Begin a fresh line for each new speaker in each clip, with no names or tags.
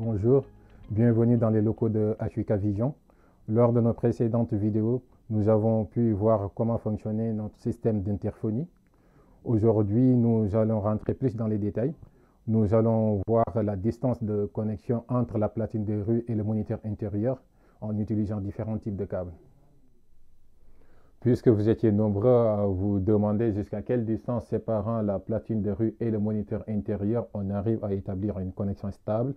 Bonjour, bienvenue dans les locaux de HUK Vision. Lors de nos précédentes vidéos, nous avons pu voir comment fonctionnait notre système d'interphonie. Aujourd'hui, nous allons rentrer plus dans les détails. Nous allons voir la distance de connexion entre la platine de rue et le moniteur intérieur en utilisant différents types de câbles. Puisque vous étiez nombreux à vous demander jusqu'à quelle distance séparant la platine de rue et le moniteur intérieur on arrive à établir une connexion stable,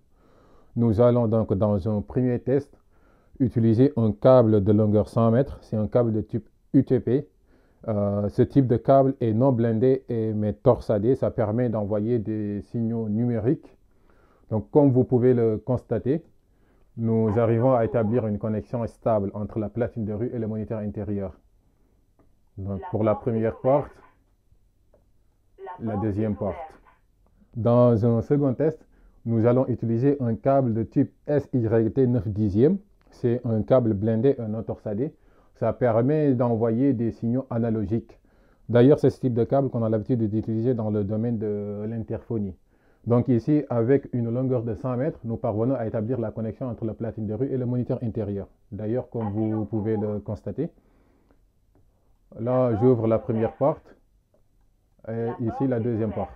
nous allons donc dans un premier test utiliser un câble de longueur 100 mètres. C'est un câble de type UTP. Ce type de câble est non blindé mais torsadé. Ça permet d'envoyer des signaux numériques. Donc comme vous pouvez le constater, nous arrivons à établir une connexion stable entre la platine de rue et le moniteur intérieur. Donc pour la première porte, la deuxième porte. Dans un second test, nous allons utiliser un câble de type SYT 9 dixièmes. C'est un câble blindé et non torsadé. Ça permet d'envoyer des signaux analogiques. D'ailleurs, c'est ce type de câble qu'on a l'habitude d'utiliser dans le domaine de l'interphonie. Donc ici, avec une longueur de 100 mètres, nous parvenons à établir la connexion entre la platine de rue et le moniteur intérieur. D'ailleurs, comme vous pouvez le constater, là, j'ouvre la première porte et ici la deuxième porte.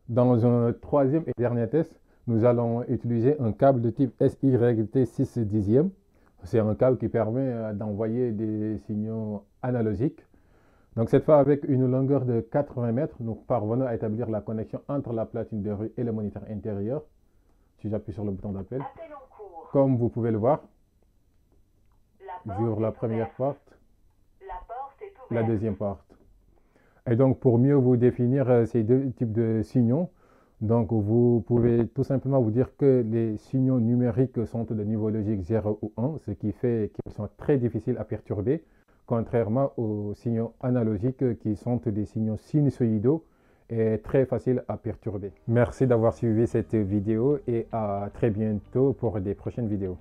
Dans un troisième et dernier test, nous allons utiliser un câble de type SYT 6 dixièmes. C'est un câble qui permet d'envoyer des signaux analogiques. Donc cette fois, avec une longueur de 80 mètres, nous parvenons à établir la connexion entre la platine de rue et le moniteur intérieur. Si j'appuie sur le bouton d'appel, comme vous pouvez le voir, j'ouvre la première porte, la deuxième porte. Et donc pour mieux vous définir ces deux types de signaux, donc vous pouvez tout simplement vous dire que les signaux numériques sont de niveau logique 0 ou 1, ce qui fait qu'ils sont très difficiles à perturber, contrairement aux signaux analogiques qui sont des signaux sinusoïdaux et très faciles à perturber. Merci d'avoir suivi cette vidéo et à très bientôt pour des prochaines vidéos.